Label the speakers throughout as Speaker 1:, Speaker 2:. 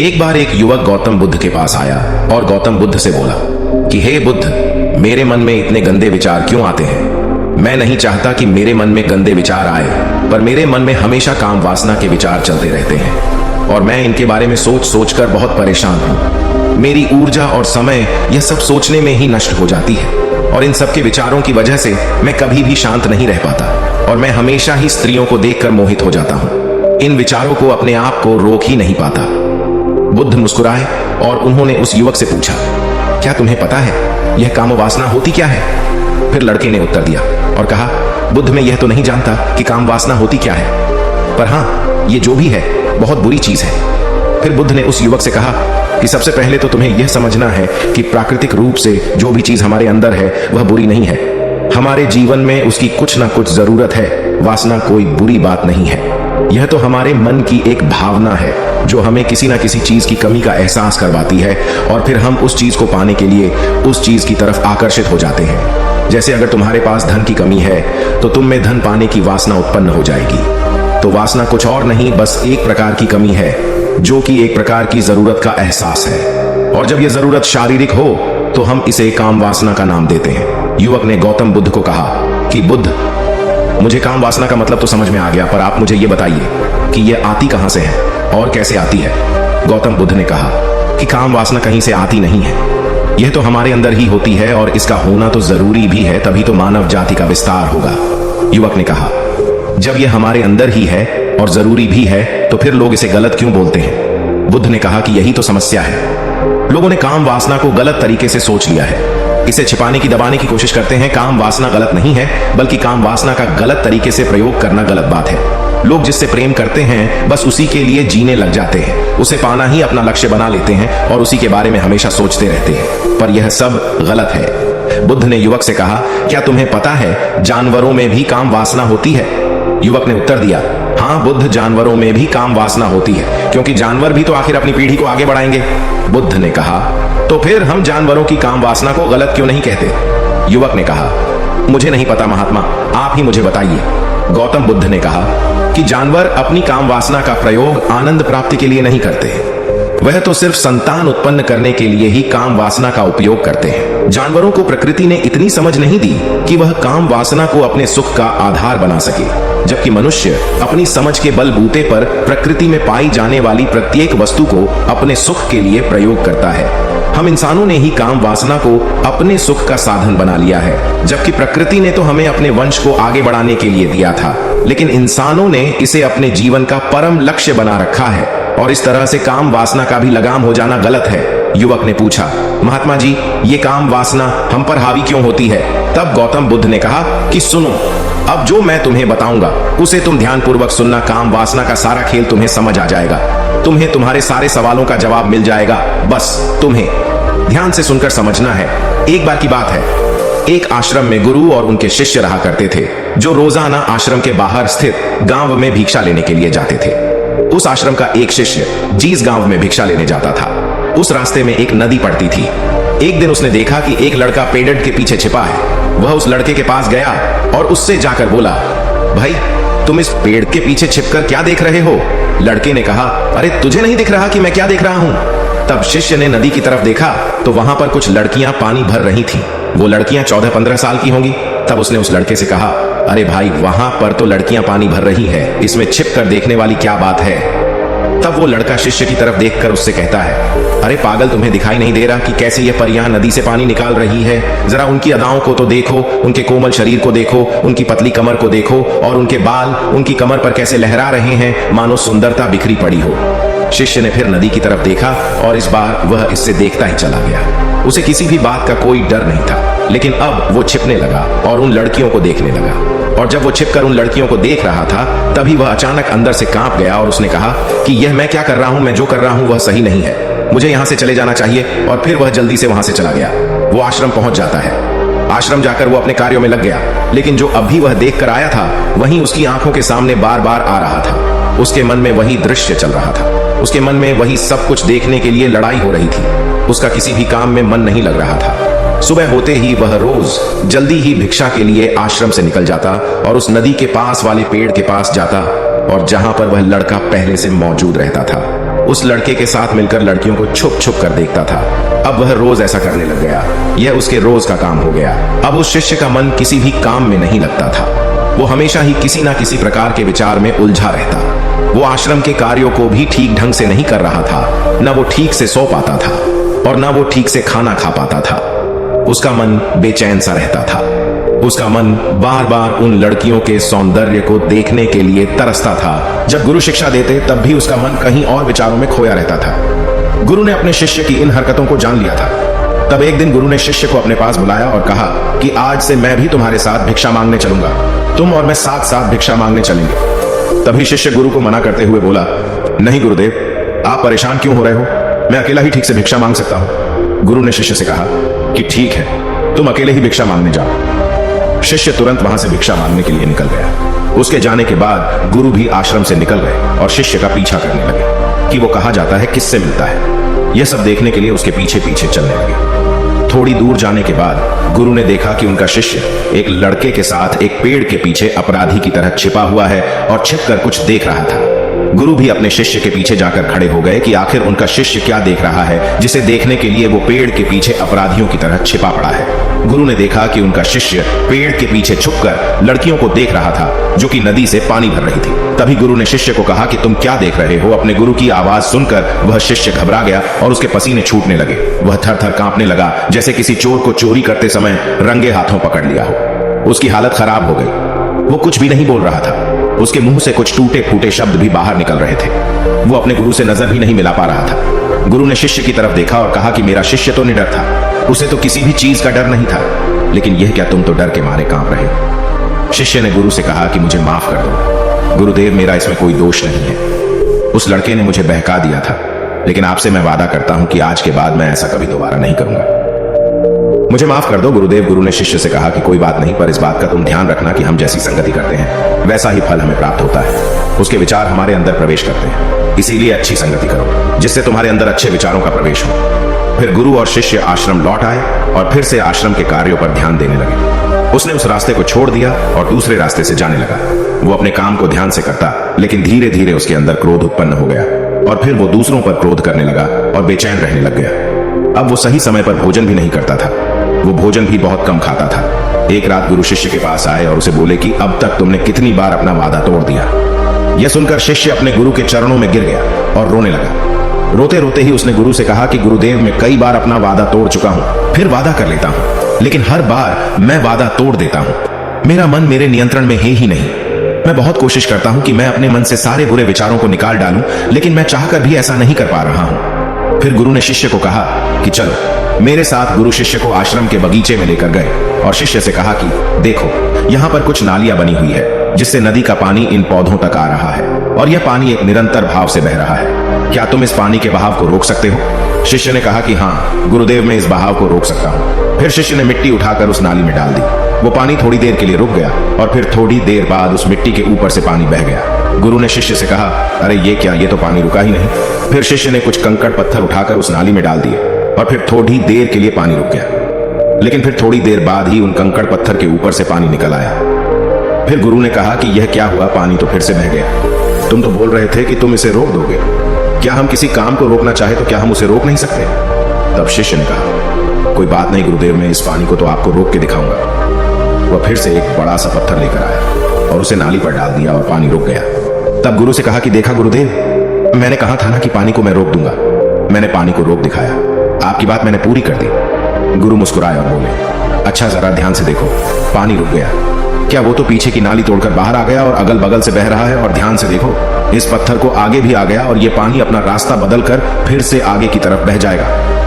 Speaker 1: एक बार एक युवक गौतम बुद्ध के पास आया और गौतम बुद्ध से बोला कि हे बुद्ध, मेरे मन में इतने गंदे विचार क्यों आते हैं। मैं नहीं चाहता कि मेरे मन में गंदे विचार आए, पर मेरे मन में हमेशा काम वासना के विचार चलते रहते हैं और मैं इनके बारे में सोच सोच कर बहुत परेशान हूँ। मेरी ऊर्जा और समय यह सब सोचने में ही नष्ट हो जाती है और इन सब के विचारों की वजह से मैं कभी भी शांत नहीं रह पाता और मैं हमेशा ही स्त्रियों को देखकर मोहित हो जाता हूँ। इन विचारों को अपने आप को रोक ही नहीं पाता। बुद्ध मुस्कुराए और उन्होंने उस युवक से पूछा, क्या तुम्हें पता है यह काम वासना होती क्या है? फिर लड़के ने उत्तर दिया और कहा, बुद्ध, मैं यह तो नहीं जानता कि काम वासना होती क्या है, पर हाँ, ये जो भी है बहुत बुरी चीज है। फिर बुद्ध ने उस युवक से कहा कि सबसे पहले तो तुम्हें यह समझना है कि प्राकृतिक रूप से जो भी चीज हमारे अंदर है वह बुरी नहीं है। हमारे जीवन में उसकी कुछ ना कुछ जरूरत है। वासना कोई बुरी बात नहीं है। यह तो हमारे मन की एक भावना है जो हमें किसी ना किसी चीज की कमी का एहसास करवाती है और फिर हम उस चीज को पाने के लिए उस चीज की तरफ आकर्षित हो जाते हैं। जैसे अगर तुम्हारे पास धन की कमी है तो तुम में धन पाने की वासना उत्पन्न हो जाएगी। तो वासना कुछ और नहीं, बस एक प्रकार की कमी है जो कि एक प्रकार की जरूरत का एहसास है और जब यह जरूरत शारीरिक हो तो हम इसे काम वासना का नाम देते हैं। युवक ने गौतम बुद्ध को कहा कि बुद्ध, मुझे काम वासना का मतलब तो समझ में आ गया, पर आप मुझे यह बताइए कि यह आती कहां से है और कैसे आती है। गौतम बुद्ध ने कहा कि काम वासना कहीं से आती नहीं है, यह तो हमारे अंदर ही होती है और इसका होना तो जरूरी भी है, तभी तो मानव जाति का विस्तार होगा। युवक ने कहा, जब यह हमारे अंदर ही है और जरूरी भी है तो फिर लोग इसे गलत क्यों बोलते हैं? बुद्ध ने कहा कि यही तो समस्या है। लोगों ने काम वासना को गलत तरीके से सोच लिया है, इसे छिपाने की दबाने की कोशिश करते हैं। काम वासना गलत नहीं है, बल्कि काम वासना का गलत तरीके से प्रयोग करना गलत बात है। लोग जिससे प्रेम करते हैं बस उसी के लिए जीने लग जाते हैं, उसे पाना ही अपना लक्ष्य बना लेते हैं और उसी के बारे में हमेशा सोचते रहते हैं, पर यह सब गलत है। बुद्ध ने युवक से कहा, क्या तुम्हें पता है जानवरों में भी काम वासना होती है? युवक ने उत्तर दिया, हाँ बुद्ध, जानवरों में भी काम वासना होती है, क्योंकि जानवर भी तो आखिर अपनी पीढ़ी को आगे बढ़ाएंगे। बुद्ध ने कहा, तो फिर हम जानवरों की काम वासना को गलत क्यों नहीं कहते? युवक ने कहा, मुझे नहीं पता महात्मा, आप ही मुझे बताइए। गौतम बुद्ध ने कहा कि जानवर अपनी काम वासना का प्रयोग आनंद प्राप्ति के लिए नहीं करते, वह तो सिर्फ संतान उत्पन्न करने के लिए ही काम वासना का उपयोग करते हैं। जानवरों को प्रकृति ने इतनी समझ नहीं दी कि वह काम वासना को अपने सुख का आधार बना सके, जबकि मनुष्य अपनी समझ के बलबूते पर प्रकृति में पाई जाने वाली प्रत्येक वस्तु को अपने सुख के लिए प्रयोग करता है। हम इंसानों ने ही काम वासना को अपने सुख का साधन बना लिया है, जबकि प्रकृति ने तो हमें अपने वंश को आगे बढ़ाने के लिए दिया था, लेकिन इंसानों ने इसे अपने जीवन का परम लक्ष्य बना रखा है और इस तरह से काम वासना का भी लगाम हो जाना गलत है। युवक ने पूछा, महात्मा जी, ये काम वासना हम पर हावी क्यों होती है? तब गौतम बुद्ध ने कहा कि सुनो, अब जो मैं तुम्हें बताऊंगा उसे तुम ध्यानपूर्वक सुनना। काम वासना का सारा खेल तुम्हें समझ आ जाएगा, तुम्हें तुम्हारे सारे सवालों का जवाब मिल जाएगा, बस तुम्हें ध्यान से सुनकर समझना है। एक बार की बात है, एक आश्रम में गुरु और उनके शिष्य रहा करते थे, जो रोजाना आश्रम के बाहर स्थित गांव में भिक्षा लेने के लिए जाते थे। उस आश्रम का एक शिष्य जिस गांव में भिक्षा लेने जाता था, उस रास्ते में एक नदी पड़ती थी। एक दिन उसने देखा कि एक लड़का पेड़ के पीछे छिपा है। वह उस लड़के के पास गया और उससे जाकर बोला, भाई, तुम इस पेड़ के पीछे छिपकर क्या देख रहे हो? लड़के ने कहा, अरे तुझे नहीं दिख रहा कि मैं क्या देख रहा हूं? तब शिष्य ने नदी की तरफ देखा तो वहां पर कुछ लड़कियां पानी भर रही थीं। वो लड़कियां 14-15 साल की होंगी। तब उसने उस लड़के से कहा, अरे भाई, वहां पर तो लड़कियां पानी भर रही है, इसमें छिप कर देखने वाली क्या बात है? तब वो लड़का शिष्य की तरफ देखकर उससे कहता है, अरे पागल, तुम्हें दिखाई नहीं दे रहा कि कैसे ये परियां नदी से पानी निकाल रही है? जरा उनकी अदाओं को तो देखो, उनके कोमल शरीर को देखो, उनकी पतली कमर को देखो और उनके बाल उनकी कमर पर कैसे लहरा रहे हैं, मानो सुंदरता बिखरी पड़ी हो। शिष्य ने फिर नदी की तरफ देखा और इस बार वह इससे देखता ही चला गया। उसे किसी भी बात का कोई डर नहीं था, लेकिन अब वो छिपने लगा और उन लड़कियों को देखने लगा। और जब वो छिपकर उन लड़कियों को देख रहा था, तभी वह अचानक अंदर से कांप गया और उसने कहा कि यह मैं क्या कर रहा हूं, मैं जो कर रहा हूं वह सही नहीं है, मुझे यहां से चले जाना चाहिए। और फिर वह जल्दी से वहां से चला गया। वो आश्रम पहुंच जाता है। आश्रम जाकर वो अपने कार्यों में लग गया, लेकिन जो अभी वह देख कर आया था वही उसकी आंखों के सामने बार बार आ रहा था। उसके मन में वही दृश्य चल रहा था, उसके मन में वही सब कुछ देखने के लिए लड़ाई हो रही थी। उसका किसी भी काम में मन नहीं लग रहा था। सुबह होते ही वह रोज जल्दी ही भिक्षा के लिए आश्रम से निकल जाता और उस नदी के पास वाले पेड़ के पास जाता और जहां पर वह लड़का पहले से मौजूद रहता था। उस लड़के के साथ मिलकर लड़कियों को छुप छुप कर देखता था। अब वह रोज ऐसा करने लग गया। यह उसके रोज का काम हो गया। अब उस शिष्य का मन किसी भी काम में नहीं लगता था। वो हमेशा ही किसी न किसी प्रकार के विचार में उलझा रहता। वो आश्रम के कार्यों को भी ठीक ढंग से नहीं कर रहा था। न वो ठीक से सो पाता था और न वो ठीक से खाना खा पाता था। उसका मन बेचैन सा रहता था। उसका मन बार बार उन लड़कियों के सौंदर्य को देखने के लिए तरसता था। जब गुरु शिक्षा देते तब भी उसका मन कहीं और विचारों में खोया रहता था। गुरु ने अपने शिष्य की इन हरकतों को जान लिया था। तब एक दिन गुरु ने शिष्य को अपने पास बुलाया और कहा कि आज से मैं भी तुम्हारे साथ भिक्षा मांगने चलूंगा। तुम और मैं साथ साथ भिक्षा मांगने चलेंगे। तभी शिष्य गुरु को मना करते हुए बोला, नहीं गुरुदेव, आप परेशान क्यों हो रहे हो? मैं अकेला ही ठीक से भिक्षा मांग सकता हूं। गुरु ने शिष्य से कहा कि ठीक है, तुम अकेले ही भिक्षा मांगने जाओ। शिष्य तुरंत वहां से भिक्षा मांगने के लिए निकल गया। उसके जाने के बाद गुरु भी आश्रम से निकल गए और शिष्य का पीछा करने लगे कि वो कहा जाता है, किससे मिलता है। यह सब देखने के लिए उसके पीछे पीछे चलने लगे। थोड़ी दूर जाने के बाद गुरु ने देखा कि उनका शिष्य एक लड़के के साथ एक पेड़ के पीछे अपराधी की तरह छिपा हुआ है और छिपकर कुछ देख रहा था। गुरु भी अपने शिष्य के पीछे जाकर खड़े हो गए कि आखिर उनका शिष्य क्या देख रहा है, जिसे देखने के लिए वो पेड़ के पीछे अपराधियों की तरह छिपा पड़ा है। गुरु ने देखा कि उनका शिष्य पेड़ के पीछे छुपकर लड़कियों को देख रहा था जो कि नदी से पानी भर रही थी। तभी गुरु ने शिष्य को कहा कि तुम क्या देख रहे हो? अपने गुरु की आवाज सुनकर वह शिष्य घबरा गया और उसके पसीने छूटने लगे। वह थर थर कांपने लगा, जैसे किसी चोर को चोरी करते समय रंगे हाथों पकड़ लिया हो। उसकी हालत खराब हो गई। वो कुछ भी नहीं बोल रहा था। उसके मुंह से कुछ टूटे फूटे शब्द भी बाहर निकल रहे थे। वो अपने गुरु से नजर भी नहीं मिला पा रहा था। गुरु ने शिष्य की तरफ देखा और कहा कि मेरा शिष्य तो निडर था, उसे तो किसी भी चीज का डर नहीं था, लेकिन यह क्या तुम तो डर के मारे कांप रहे हो। शिष्य ने गुरु से कहा कि मुझे माफ कर दो गुरुदेव, मेरा इसमें कोई दोष नहीं है। उस लड़के ने मुझे बहका दिया था, लेकिन आपसे मैं वादा करता हूं कि आज के बाद मैं ऐसा कभी दोबारा नहीं करूंगा। मुझे माफ कर दो गुरुदेव। गुरु ने शिष्य से कहा कि कोई बात नहीं, पर इस बात का तुम ध्यान रखना कि हम जैसी संगति करते हैं वैसा ही फल हमें प्राप्त होता है। उसके विचार हमारे अंदर प्रवेश करते हैं, इसीलिए अच्छी संगति करो जिससे तुम्हारे अंदर अच्छे विचारों का प्रवेश हो। फिर गुरु और शिष्य आश्रम लौट आए और फिर से आश्रम के कार्यों पर ध्यान देने लगे। उसने उस रास्ते को छोड़ दिया और दूसरे रास्ते से जाने लगा। वो अपने काम को ध्यान से करता, लेकिन धीरे धीरे उसके अंदर क्रोध उत्पन्न हो गया और फिर वो दूसरों पर क्रोध करने लगा और बेचैन रहने लग गया। अब वो सही समय पर भोजन भी नहीं करता था। वो भोजन भी बहुत कम खाता था। एक रात गुरु शिष्य के पास आए और उसे बोले कि अब तक तुमने कितनी बार अपना वादा तोड़ दिया। यह सुनकर शिष्य अपने गुरु के चरणों में गिर गया और रोने लगा। रोते रोते ही उसने गुरु से कहा कि गुरुदेव, मैं कई बार अपना वादा तोड़ चुका हूं, फिर वादा कर लेता हूं, लेकिन हर बार मैं वादा तोड़ देता हूं। मेरा मन मेरे नियंत्रण में है ही नहीं। मैं बहुत कोशिश करता हूं कि मैं अपने मन से सारे बुरे विचारों को निकाल डालूं, लेकिन मैं चाहकर भी ऐसा नहीं कर पा रहा हूं। फिर गुरु ने शिष्य को कहा कि चलो मेरे साथ। गुरु शिष्य को आश्रम के बगीचे में लेकर गए और शिष्य से कहा कि देखो, यहाँ पर कुछ नालियां बनी हुई है जिससे नदी का पानी इन पौधों तक आ रहा है और यह पानी एक निरंतर भाव से बह रहा है। क्या तुम इस पानी के बहाव को रोक सकते हो? शिष्य ने कहा कि हाँ गुरुदेव, मैं इस बहाव को रोक सकता हूँ। फिर शिष्य ने मिट्टी उठाकर उस नाली में डाल दी। वो पानी थोड़ी देर के लिए रुक गया और फिर थोड़ी देर बाद उस मिट्टी के ऊपर से पानी बह गया। गुरु ने शिष्य से कहा, अरे ये क्या, ये तो पानी रुका ही नहीं। फिर शिष्य ने कुछ कंकड़ पत्थर उठाकर उस नाली में डाल दिए और फिर थोड़ी देर के लिए पानी रुक गया, लेकिन फिर थोड़ी देर बाद ही उन कंकड़ पत्थर के ऊपर से पानी निकल आया। फिर गुरु ने कहा कि यह क्या हुआ, पानी तो फिर से बह गया। तुम तो बोल रहे थे कि तुम इसे रोक दोगे। क्या हम किसी काम को रोकना चाहे तो क्या हम उसे रोक नहीं सकते? तब शिष्य ने कहा, कोई बात नहीं गुरुदेव, मैं इस पानी को तो आपको रोक के दिखाऊंगा। वह फिर से एक बड़ा सा पत्थर लेकर आया और उसे नाली पर डाल दिया और पानी रुक गया। तब गुरु से कहा कि देखा गुरुदेव, मैंने कहा था ना कि पानी को मैं रोक दूंगा। मैंने पानी को रोक दिखाया। आपकी बात मैंने पूरी कर दी। गुरु मुस्कुराए और बोले, अच्छा जरा ध्यान से देखो, पानी रुक गया। क्या वो तो पीछे की नाली तोड़कर बाहर आ गया और अगल बगल से बह रहा है, और ध्यान से देखो इस पत्थर को आगे भी आ गया और ये पानी अपना रास्ता बदलकर फिर से आगे की तरफ बह जाएगा।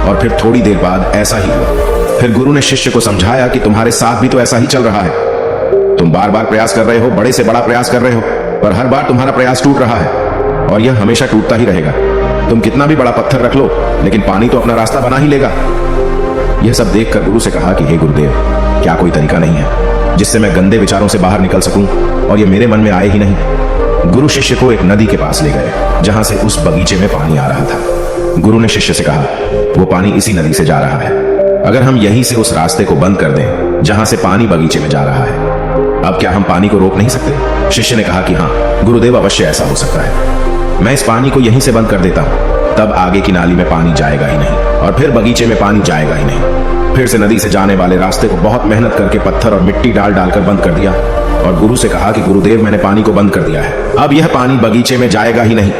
Speaker 1: और फिर थोड़ी देर बाद ऐसा ही हुआ। फिर गुरु ने शिष्य को समझाया कि तुम्हारे साथ भी तो ऐसा ही चल रहा है। तुम बार बार प्रयास कर रहे हो, बड़े से बड़ा प्रयास कर रहे हो, पर हर बार तुम्हारा प्रयास टूट रहा है और यह हमेशा टूटता ही रहेगा। तुम कितना भी बड़ा पत्थर रख लो, लेकिन पानी तो अपना रास्ता बना ही लेगा। यह सब देखकर गुरु से कहा कि हे गुरुदेव, क्या कोई तरीका नहीं है जिससे मैं गंदे विचारों से बाहर निकल सकूं और ये मेरे मन में आए ही नहीं? गुरु शिष्य को एक नदी के पास ले गए जहां से उस बगीचे में पानी आ रहा था। गुरु ने शिष्य से कहा, वो पानी इसी नदी से जा रहा है। अगर हम यहीं से उस रास्ते को बंद कर दें जहां से पानी बगीचे में जा रहा है, अब क्या हम पानी को रोक नहीं सकते? शिष्य ने कहा कि हाँ गुरुदेव, अवश्य ऐसा हो सकता है। मैं इस पानी को यहीं से बंद कर देता हूँ, तब आगे की नाली में पानी जाएगा ही नहीं और फिर बगीचे में पानी जाएगा ही नहीं। फिर से नदी से जाने वाले रास्ते को बहुत मेहनत करके पत्थर और मिट्टी डाल डालकर बंद कर दिया और गुरु से कहा कि गुरुदेव, मैंने पानी को बंद कर दिया है, अब यह पानी बगीचे में जाएगा ही नहीं।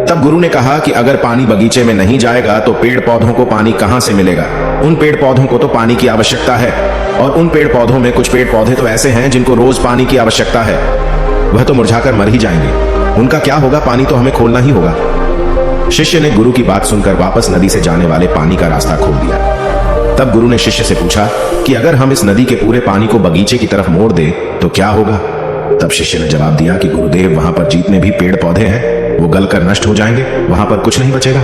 Speaker 1: तब गुरु ने कहा कि अगर पानी बगीचे में नहीं जाएगा तो पेड़ पौधों को पानी कहां से मिलेगा? उन पेड़ पौधों को तो पानी की आवश्यकता है और उन पेड़ पौधों में कुछ पेड़ पौधे तो ऐसे हैं जिनको रोज पानी की आवश्यकता है, वह तो मुरझाकर मर ही जाएंगे, उनका क्या होगा? पानी तो हमें खोलना ही होगा। शिष्य ने गुरु की बात सुनकर वापस नदी से जाने वाले पानी का रास्ता खोल दिया। तब गुरु ने शिष्य से पूछा कि अगर हम इस नदी के पूरे पानी को बगीचे की तरफ मोड़ दे तो क्या होगा? तब शिष्य ने जवाब दिया कि गुरुदेव, वहां पर जितने भी पेड़ पौधे हैं वो गलकर नष्ट हो जाएंगे, वहां पर कुछ नहीं बचेगा।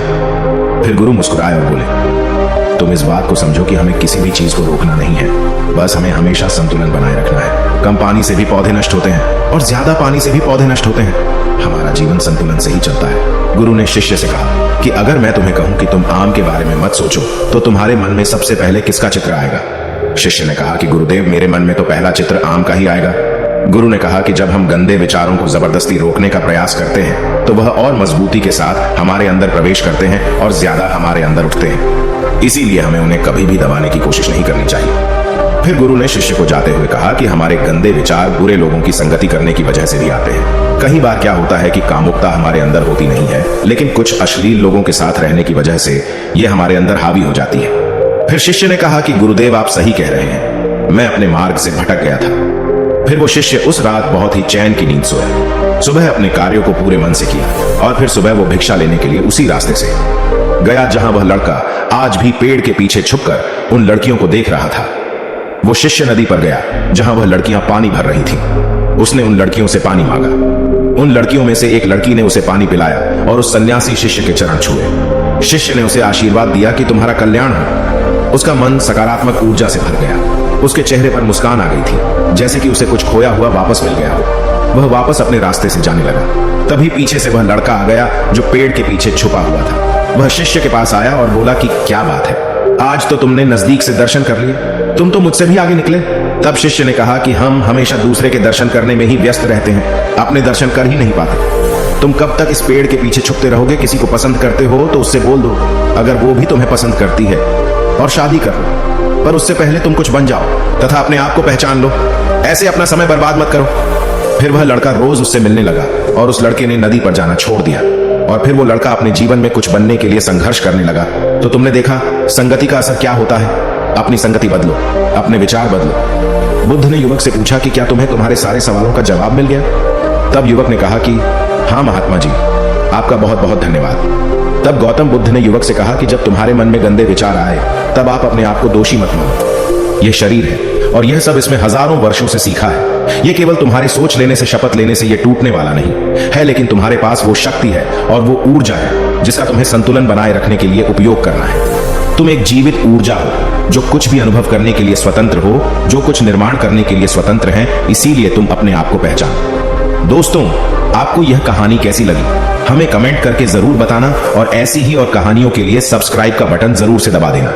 Speaker 1: फिर गुरु मुस्कुराए और बोले, तुम इस बात को समझो कि हमें किसी भी चीज को रोकना नहीं है, बस हमें हमेशा संतुलन बनाए रखना है। कम पानी से भी पौधे नष्ट होते हैं और ज्यादा पानी से भी पौधे नष्ट होते हैं। हमारा जीवन संतुलन से ही चलता है। गुरु ने शिष्य से कहा कि अगर मैं तुम्हें कहूं कि तुम आम के बारे में मत सोचो तो तुम्हारे मन में सबसे पहले किसका चित्र आएगा? शिष्य ने कहा कि गुरुदेव, मेरे मन में तो पहला चित्र आम का ही आएगा। गुरु ने कहा कि जब हम गंदे विचारों को जबरदस्ती रोकने का प्रयास करते हैं तो वह और मजबूती के साथ हमारे अंदर प्रवेश करते हैं और ज्यादा हमारे अंदर उठते हैं। इसीलिए हमें उन्हें कभी भी दबाने की कोशिश नहीं करनी चाहिए। फिर गुरु ने शिष्य को जाते हुए कहा कि हमारे गंदे विचार बुरे लोगों की संगति करने की वजह से भी आते हैं। कई बार क्या होता है कि कामुकता हमारे अंदर होती नहीं है, लेकिन कुछ अश्लील लोगों के साथ रहने की वजह से यह हमारे अंदर हावी हो जाती है। फिर शिष्य ने कहा कि गुरुदेव, आप सही कह रहे हैं, मैं अपने मार्ग से भटक गया था। फिर वो शिष्य उस रात बहुत ही चैन की नींद सोया। सुबह अपने कार्यों को पूरे मन से किया और फिर सुबह वो भिक्षा लेने के लिए उसी रास्ते से गया जहां वह लड़का आज भी पेड़ के पीछे छुपकर उन लड़कियों को देख रहा था। वो शिष्य नदी पर गया जहां वह लड़कियां पानी भर रही थीं। उसने उन लड़कियों से पानी मांगा। उन लड़कियों में से एक लड़की ने उसे पानी पिलाया और उस सन्यासी शिष्य के चरण छुए। शिष्य ने उसे आशीर्वाद दिया कि तुम्हारा कल्याण हो। उसका मन सकारात्मक ऊर्जा से भर गया। उसके चेहरे पर मुस्कान आ गई थी, जैसे कि उसे कुछ खोया हुआ वापस मिल गया हो। वह वापस अपने रास्ते से जाने लगा। तभी पीछे से वह लड़का आ गया जो पेड़ के पीछे छुपा हुआ था। वह शिष्य के पास आया और बोला कि क्या बात है, आज तो तुमने नजदीक से दर्शन कर लिए, तुम तो मुझसे भी आगे निकले। तब शिष्य ने कहा कि हम हमेशा दूसरे के दर्शन करने में ही व्यस्त रहते हैं, अपने दर्शन कर ही नहीं पाते। तुम कब तक इस पेड़ के पीछे छुपते रहोगे? किसी को पसंद करते हो तो उससे बोल दो, अगर वो भी तुम्हें पसंद करती है, और शादी कर लो। पर उससे पहले तुम कुछ बन जाओ तथा अपने आप को पहचान लो। ऐसे अपना समय बर्बाद मत करो। फिर वह लड़का रोज उससे मिलने लगा और उस लड़के ने नदी पर जाना छोड़ दिया और फिर वो लड़का अपने जीवन में कुछ बनने के लिए संघर्ष करने लगा। तो तुमने देखा संगति का असर क्या होता है। अपनी संगति बदलो, अपने विचार बदलो। बुद्ध ने युवक से पूछा कि क्या तुम्हें तुम्हारे सारे सवालों का जवाब मिल गया? तब युवक ने कहा कि हाँ महात्मा जी, आपका बहुत बहुत धन्यवाद। तब गौतम बुद्ध ने युवक से कहा कि जब तुम्हारे मन में गंदे विचार आए तब आप अपने आप को दोषी मत मानो। यह शरीर है और यह सब इसमें हजारों वर्षों से सीखा है। यह केवल तुम्हारे सोच लेने से, शपथ लेने से यह टूटने वाला नहीं है, लेकिन तुम्हारे पास वो शक्ति है और वो ऊर्जा है जिसका तुम्हें संतुलन बनाए रखने के लिए उपयोग करना है। तुम एक जीवित ऊर्जा हो जो कुछ भी अनुभव करने के लिए स्वतंत्र हो, जो कुछ निर्माण करने के लिए स्वतंत्र है। इसीलिए तुम अपने आप को पहचानो। दोस्तों, आपको यह कहानी कैसी लगी हमें कमेंट करके जरूर बताना और ऐसी ही और कहानियों के लिए सब्सक्राइब का बटन जरूर से दबा देना।